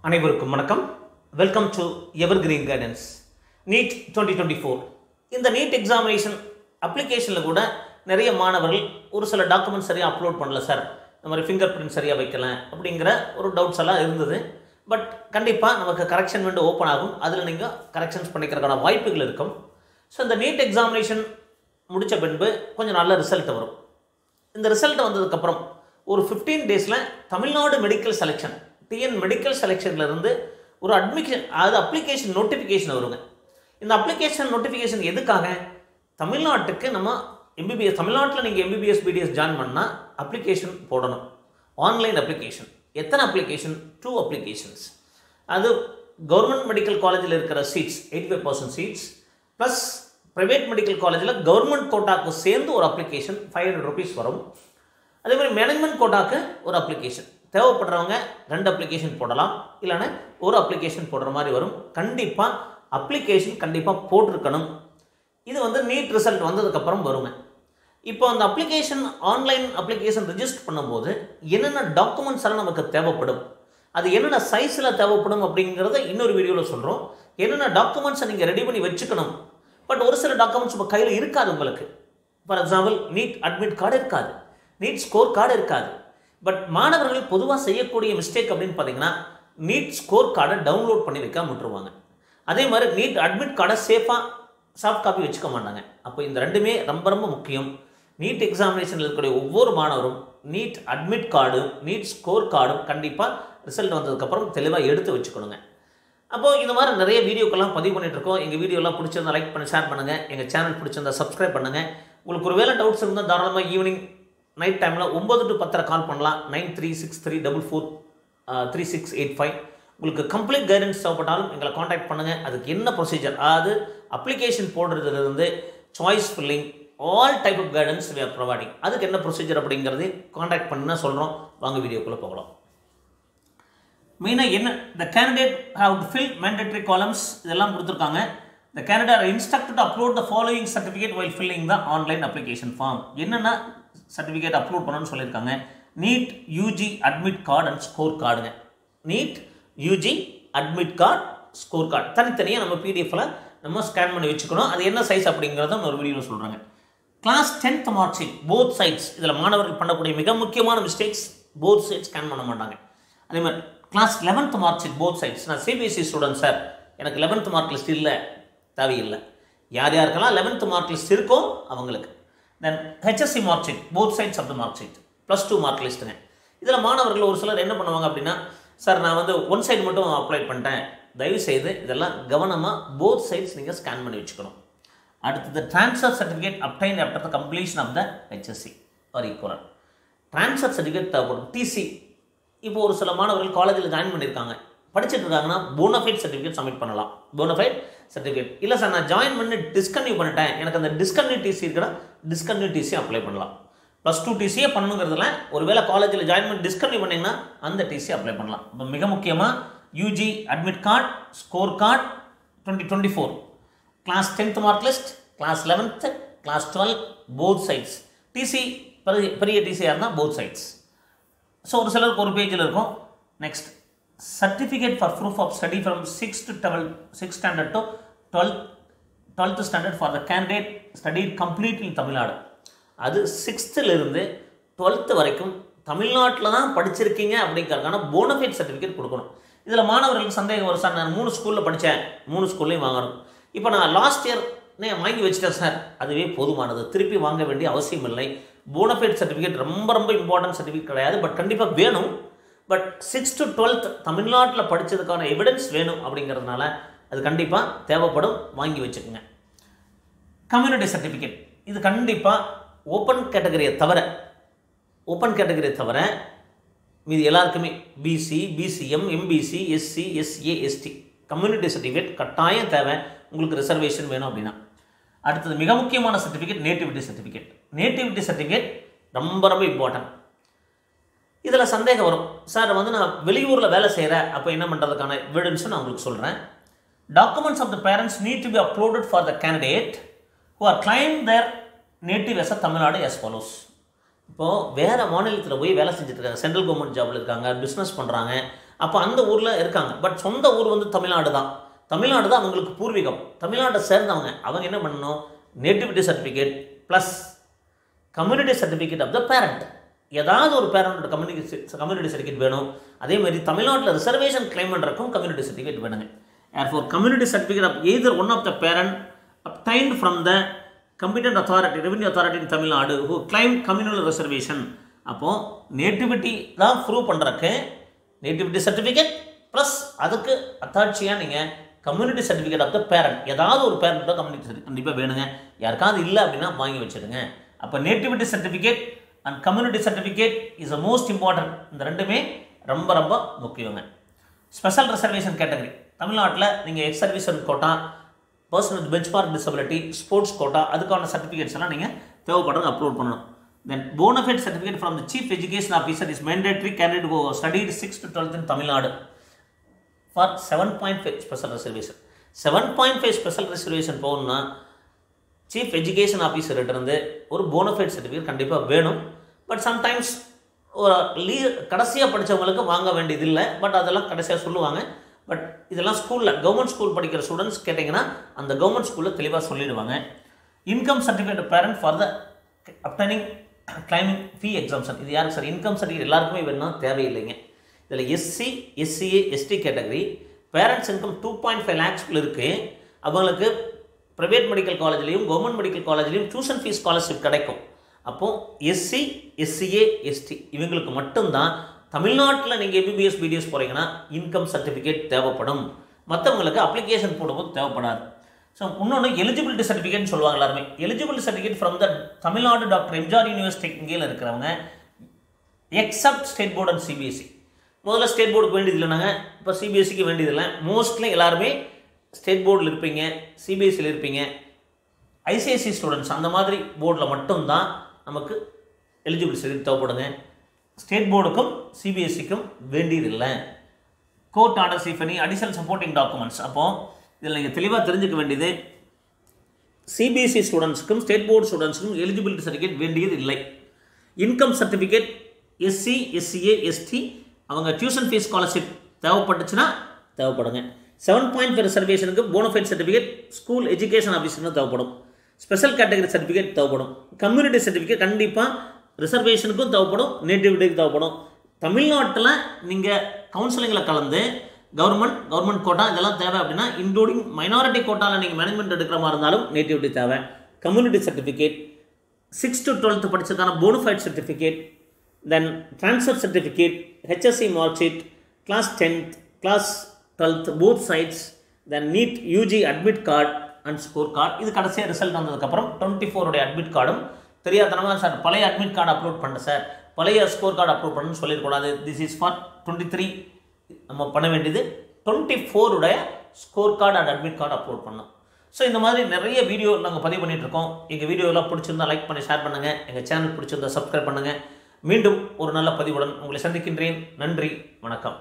அனைவருக்கும் வணக்கம். Welcome to Evergreen Guidance. NEET 2024 இந்த நீட் எக்ஸாமினேஷன் அப்ளிகேஷனில் கூட நிறைய மாணவர்கள் ஒரு சில டாக்குமெண்ட் சரியாக அப்லோட் பண்ணல சார், இந்த மாதிரி ஃபிங்கர் பிரிண்ட் சரியாக வைக்கல அப்படிங்கிற ஒரு டவுட்ஸ் எல்லாம் இருந்தது. பட் கண்டிப்பாக நமக்கு கரெக்ஷன் விண்டோ ஓப்பன் ஆகும், அதில் நீங்கள் கரெக்ஷன்ஸ் பண்ணிக்கிறதுக்கான வாய்ப்புகள் இருக்கும். ஸோ இந்த நீட் எக்ஸாமினேஷன் முடித்த பின்பு கொஞ்சம் நல்ல ரிசல்ட் வரும். இந்த ரிசல்ட் வந்ததுக்கப்புறம் ஒரு 15 டேஸில் Tamil Nadu medical selection TN medical செலெக்ஷன்லேருந்து ஒரு அட்மிஷன் அப்ளிகேஷன் நோட்டிஃபிகேஷன் வருங்க. இந்த அப்ளிகேஷன் நோட்டிஃபிகேஷன் எதுக்காக? தமிழ்நாட்டுக்கு நம்ம எம்பிபிஎஸ், தமிழ்நாட்டில் நீங்கள் எம்பிபிஎஸ் பிடிஎஸ் ஜாயின் பண்ணால் அப்ளிகேஷன் போடணும். Online application. எத்தனை அப்ளிகேஷன்? 2 அப்ளிகேஷன்ஸ். அது கவர்மெண்ட் மெடிக்கல் காலேஜில் இருக்கிற seats 85% seats plus private medical காலேஜில் கவர்மெண்ட் கோட்டாக்கு சேர்ந்து ஒரு அப்ளிகேஷன் 500 rupees வரும். அதே மாதிரி மேனேஜ்மெண்ட் கோட்டாக்கு ஒரு அப்ளிகேஷன். தேவைப்படுறவங்க 2 அப்ளிகேஷன் போடலாம், இல்லைன்னா ஒரு அப்ளிகேஷன் போடுற மாதிரி வரும். கண்டிப்பாக அப்ளிகேஷன் கண்டிப்பாக போட்டிருக்கணும். இது நீட் ரிசல்ட் வந்ததுக்கப்புறம் வருங்க. இப்போ அந்த அப்ளிகேஷன் ஆன்லைன் அப்ளிகேஷன் ரிஜிஸ்டர் பண்ணும்போது என்னென்ன டாக்குமெண்ட்ஸ் எல்லாம் நமக்கு தேவைப்படும், அது என்னென்ன சைஸில் தேவைப்படும் அப்படிங்கிறத இன்னொரு வீடியோவில் சொல்கிறோம். என்னென்ன டாக்குமெண்ட்ஸை நீங்கள் ரெடி பண்ணி வச்சுக்கணும். பட் ஒரு சில டாக்குமெண்ட்ஸ் இப்போ கையில் இருக்காது உங்களுக்கு. For example NEET admit card இருக்காது, நீட் ஸ்கோர் கார்டு இருக்காது. பட் மாணவர்கள் பொதுவாக செய்யக்கூடிய மிஸ்டேக் அப்படின்னு பார்த்தீங்கன்னா, நீட் ஸ்கோர் கார்டை டவுன்லோட் பண்ணி வைக்காம விட்டுருவாங்க. அதே மாதிரி நீட் அட்மிட் கார்டை சேஃபாக சாஃப்ட் காப்பி வச்சுக்க மாட்டாங்க. அப்போ இந்த ரெண்டுமே ரொம்ப ரொம்ப முக்கியம். நீட் எக்ஸாமினேஷனில் இருக்கக்கூடிய ஒவ்வொரு மாணவரும் நீட் அட்மிட் கார்டும் நீட் ஸ்கோர் கார்டும் கண்டிப்பாக ரிசல்ட் வந்ததுக்கப்புறம் தெளிவாக எடுத்து வச்சுக்கணுங்க. அப்போது இந்த மாதிரி நிறைய வீடியோக்கெல்லாம் பதிவு பண்ணிகிட்ருக்கோம். எங்கள் வீடியோலாம் பிடிச்சிருந்தா லைக் பண்ணி ஷேர் பண்ணுங்கள். எங்கள் சேனல் பிடிச்சிருந்தா சப்ஸ்கிரைப் பண்ணுங்கள். உங்களுக்கு ஒரு வேலை டவுட்ஸ் இருந்தால் தாராளமாக ஈவினிங் நைட் டைமில் 9 to 10 கால் பண்ணலாம். 9363443685. உங்களுக்கு கம்ப்ளீட் கைடன்ஸ் தேவைப்பட்டாலும் எங்களை காண்டாக்ட் பண்ணுங்கள். அதுக்கு என்ன ப்ரொசீஜர், அதாவது அப்ளிகேஷன் போடுறதுலேருந்து choice filling all type of guidance we are providing. அதுக்கு என்ன ப்ரொசீஜர் அப்படிங்கிறது காண்டாக்ட் பண்ணால் சொல்கிறோம். வாங்க வீடியோக்குள்ளே போகலாம். மெயினாக என்ன, the candidate have to fill mandatory columns இதெல்லாம் கொடுத்துருக்காங்க. The candidate are instructed to upload the following certificate while filling the online application form. என்னென்ன சர்டிஃபிகேட் அப்லோட் பண்ணணும்னு சொல்லியிருக்காங்க. NEET UG admit card and score கார்டுங்க. NEET UG admit card score card தனித்தனியாக நம்ம பிடிஎஃப்ல நம்ம scan பண்ணி வச்சுக்கணும். அது என்ன சைஸ் அப்படிங்கிறத ஒரு வீடியோவில் சொல்கிறாங்க. Class 10th mark sheet both sides. இதில் மாணவர்கள் பண்ணக்கூடிய மிக முக்கியமான மிஸ்டேக்ஸ், போத் சைட்ஸ் ஸ்கேன் பண்ண மாட்டாங்க. அதே மாதிரி class 11th mark sheet both sides. நான் சிபிஎஸ்சி ஸ்டூடெண்ட் சார், எனக்கு 11th மார்க் லிஸ்ட் இல்லை, தேவையில்லை. யார் யாருக்கெல்லாம் 11th மார்க் லிஸ்ட் இருக்கோ அவங்களுக்கு. Then HSC mark sheet both sides of the mark sheet +2 mark லிஸ்ட்டுங்க. இதில் மாணவர்கள் ஒரு சிலர் என்ன பண்ணுவாங்க அப்படின்னா, சார் நான் ஒன் சைடு மட்டும் அப்ளை பண்ணிட்டேன், தயவு செய்து இதெல்லாம் கவனமாக போத் சைட்ஸ் நீங்கள் ஸ்கேன் பண்ணி வச்சுக்கணும். அடுத்தது transfer certificate obtain after the completion of the HSC or equivalent. Transfer certificate தேவைப்படும். டிசி. இப்போ ஒரு சில மாணவர்கள் காலேஜில் ஜாயின் பண்ணியிருக்காங்க, படிச்சுட்டு இருக்காங்கன்னா போனஃபைட் சர்டிஃபிகேட் சப்மிட் பண்ணலாம். போனஃபைட் சர்டிஃபிகேட் இல்லை சார் நான் ஜாயின் பண்ணி டிஸ்கன்டினியூ பண்ணிட்டேன், எனக்கு அந்த டிஸ்கன்டினியூ டிசி இருக்குன்னா டிஸ்கன்டினியூ டிசி அப்ளை பண்ணலாம். +2 டிசியே பண்ணணுங்கிறதுல ஒருவேளை காலேஜில் ஜாயின் பண்ணி டிஸ்கன்டினியூ பண்ணிங்கன்னா அந்த டிசி அப்ளை பண்ணலாம். இப்போ மிக முக்கியமாக UG admit card score card 2024 class 10th mark list, class 11th, class 12 both sides. TC பெரிய டிசியாக இருந்தால் போத் சைட்ஸ். ஸோ ஒரு சிலருக்கு ஒரு பேஜில் இருக்கும். Next certificate for proof of study from 6th standard to 12th standard for the candidate studied completely in Tamil Nadu. அது 6th இருந்து 12th வரைக்கும் தமிழ்நாட்டில் தான் படிச்சிருக்கீங்க அப்படிங்கிறதுக்கான போனஃபைட் சர்டிஃபிகேட் கொடுக்கணும். இதில் மாணவர்களுக்கு சந்தேகம் வரும், சார் நான் 3 ஸ்கூலில் படித்தேன், 3 ஸ்கூல்லையும் வாங்கணும். இப்போ நான் லாஸ்ட் இயர் வாங்கி வச்சுட்டேன் சார், அதுவே போதுமானது, திருப்பி வாங்க வேண்டிய அவசியம் இல்லை. போனஃபைட் சர்டிஃபிகேட் ரொம்ப ரொம்ப இம்பார்ட்டன்ட் சர்டிஃபிகேட் கிடையாது, பட் கண்டிப்பாக வேணும். பட் 6th to 12th தமிழ்நாட்டில் படித்ததுக்கான எவிடன்ஸ் வேணும் அப்படிங்கிறதுனால அது கண்டிப்பாக தேவைப்படும், வாங்கி வச்சுக்கோங்க. கம்யூனிட்டி சர்டிஃபிகேட் இது கண்டிப்பாக ஓப்பன் கேட்டகரியை தவிர மீது எல்லாருக்குமே BC, BCM, MBC, SC, SA, ST community certificate கட்டாயம் தேவை உங்களுக்கு ரிசர்வேஷன் வேணும் அப்படின்னா. அடுத்தது மிக முக்கியமான certificate nativity certificate. Nativity certificate ரொம்ப ரொம்ப இம்பார்ட்டன்ட். இதில் சந்தேகம் வரும், சார் நான் வெளியூரில் வேலை செய்கிறேன், அப்போ என்ன பண்ணுறதுக்கான எவிடன்ஸ் நான் உங்களுக்கு சொல்கிறேன். Documents of the parents need to be uploaded for the candidate who are claim their native as Tamil Nadu as follows. இப்போது வேறு மாநிலத்தில் போய் வேலை செஞ்சுட்டு இருக்காங்க, சென்ட்ரல் கவர்மெண்ட் ஜாபில் இருக்காங்க, பிஸ்னஸ் பண்ணுறாங்க, அப்போ அந்த ஊரில் இருக்காங்க. பட் சொந்த ஊர் வந்து தமிழ்நாடு தான். தமிழ்நாடு தான் அவங்களுக்கு பூர்வீகம். தமிழ்நாட்டை சேர்ந்தவங்க அவங்க என்ன பண்ணணும், nativity certificate plus community certificate of the parent. ஏதாவது ஒரு பேரண்டோட கம்யூனிட்டி சர்டிஃபிகேட் வேணும். அதே மாதிரி தமிழ்நாட்டில் ரிசர்வேஷன் கிளைம் பண்ணுறக்கும் கம்யூனிட்டி சர்டிஃபிகேட் வேணுங்க. Therefore, community certificate of either one of the parent obtained from the competent authority, revenue authority in Tamil Nadu who claim communal reservation. அப்போ நேட்டிவிட்டி தான் ப்ரூவ் பண்ணுறக்கு nativity certificate plus அதுக்கு அத்தாட்சியாக நீங்கள் community certificate of the parent, ஏதாவது ஒரு பேரண்ட்டோட community certificate கண்டிப்பாக வேணுங்க. யாருக்காவது இல்லை அப்படின்னா வாங்கி வச்சுடுங்க. அப்போ nativity certificate and community certificate is a most important. இந்த ரெண்டுமே ரொம்ப ரொம்ப முக்கியங்க. ஸ்பெஷல் ரிசர்வேஷன் கேட்டகரி தமிழ்நாட்டில் நீங்கள் ex servicemen quota, person with benchmark disability, sports quota, அதுக்கான சர்டிஃபிகேட்ஸ் எல்லாம் நீங்கள் தேவைப்படுறது அப்லோட் பண்ணணும். Then bonafide certificate from the chief education officer is mandatory candidate who studied 6th to 12th in Tamil Nadu for 7.5 special reservation. 7.5 special reservation போகணும்னா chief education ஆஃபீஸர்கிட்ட இருந்து ஒரு bonafide certificate கண்டிப்பாக வேணும். பட் சம்டைம்ஸ் ஒரு கடைசியாக படித்தவங்களுக்கு வாங்க வேண்டியதில்லை. பட் அதெல்லாம் கடைசியாக சொல்லுவாங்க. பட் இதெல்லாம் ஸ்கூலில் கவர்மெண்ட் ஸ்கூல் படிக்கிற ஸ்டூடெண்ட்ஸ் கேட்டிங்கன்னா அந்த கவர்மெண்ட் ஸ்கூலில் தெளிவாக சொல்லிடுவாங்க. Income certificate parent for the obtaining claiming fee exemption. இது யாருக்கு சார்? இன்கம் சர்டிஃபிகேட் எல்லாருக்குமே வேணும்னா தேவையில்லைங்க. இதில் SC, SCA, ST category parents income 2.5 lakhsக்குள்ள இருக்குது. அவங்களுக்கு ப்ரைவேட் மெடிக்கல் காலேஜ்லேயும் கவர்மெண்ட் மெடிக்கல் காலேஜ்லேயும் டியூஷன் ஃபீஸ் ஸ்காலர்ஷிப் கிடைக்கும். அப்போது எஸ்சி, எஸ்சிஏ, எஸ்டி இவங்களுக்கு மட்டும்தான் தமிழ்நாட்டில் நீங்கள் எம்பிபிஎஸ் பிடிஎஸ் போகிறீங்கன்னா இன்கம் சர்டிஃபிகேட் தேவைப்படும். மற்றவங்களுக்கு அப்ளிகேஷன் போடும்போது தேவைப்படாது. ஸோ இன்னொன்று எலிஜிபிலிட்டி சர்டிஃபிகேட்னு சொல்லுவாங்க எல்லாருமே. Eligibility certificate from the Tamil Nadu doctor MGR university இங்கேயில் இருக்கிறவங்க except state board and CBSE. முதல்ல ஸ்டேட் போர்டுக்கு வேண்டியது இல்லைனாங்க, இப்போ சிபிஎஸ்சிக்கு வேண்டியதில்லை. மோஸ்ட்லி எல்லாருமே ஸ்டேட் போர்டில் இருப்பீங்க, சிபிஎஸ்சியில் இருப்பீங்க. ஐசிஐசி ஸ்டூடெண்ட்ஸ் அந்த மாதிரி போர்டில் மட்டும்தான் நமக்கு எலிஜிபிலிட்டி சர்டிஃபிகேட் தேவைப்படுங்க. ஸ்டேட் போர்டுக்கும் சிபிஎஸ்சிக்கும் வேண்டியதில்லை. Court orders if any additional supporting documents. அப்போது இதில் நீங்கள் தெளிவாக தெரிஞ்சுக்க வேண்டியது சிபிஎஸ்சி ஸ்டூடெண்ட்ஸுக்கும் ஸ்டேட் போர்டு ஸ்டூடெண்ட்ஸுக்கும் எலிஜிபிலிட்டி சர்டிஃபிகேட் வேண்டியது இல்லை. Income certificate SC, SCA, ST அவங்க டியூஷன் ஃபீஸ் ஸ்காலர்ஷிப் தேவைப்பட்டுச்சுன்னா தேவைப்படுங்க. 7.5 ரிசர்வேஷனுக்கு போனஃபைட் சர்டிஃபிகேட் ஸ்கூல் எஜுகேஷன் ஆஃபீஸருக்கு தேவைப்படும். ஸ்பெஷல் கேட்டகரி சர்டிஃபிகேட் தேவைப்படும். கம்யூனிட்டி சர்டிஃபிகேட் கண்டிப்பாக ரிசர்வேஷனுக்கும் தேவைப்படும், நேட்டிவிட்டிக்கு தேவைப்படும். தமிழ்நாட்டில் நீங்கள் கவுன்சிலிங்கில் கலந்து கவர்மெண்ட் கோட்டா இதெல்லாம் தேவை அப்படின்னா இன்க்ளூடிங் மைனாரிட்டி கோட்டாவில் நீங்கள் மேனேஜ்மெண்ட் எடுக்கிற மாதிரி இருந்தாலும் நேட்டிவிட்டி தேவை. Community certificate, 6th to 12th படிச்சதுக்கான bonafide certificate, then transfer certificate, HSC mark sheet, class 10th, class 12th both sides, then NEET UG admit card and score card. இது கடைசியாக result வந்ததுக்கப்புறம் 24 அட்மிட் கார்டும் தெரியாதனமாக சார் பழைய admit card upload பண்ண sir, பழைய score card upload பண்ணணும்னு சொல்லிடக்கூடாது. திஸ் இஸ் ஃபார் 23 நம்ம பண்ண வேண்டியது 24 score card and admit card upload பண்ணோம். ஸோ இந்த மாதிரி நிறைய வீடியோ நாங்கள் பதிவு பண்ணிகிட்ருக்கோம். எங்கள் வீடியோலாம் பிடிச்சிருந்தால் லைக் பண்ணி ஷேர் பண்ணுங்கள். எங்கள் சேனல் பிடிச்சிருந்தால் சப்ஸ்கிரைப் பண்ணுங்கள். மீண்டும் ஒரு நல்ல பதிவுடன் உங்களை சந்திக்கின்றேன். நன்றி, வணக்கம்.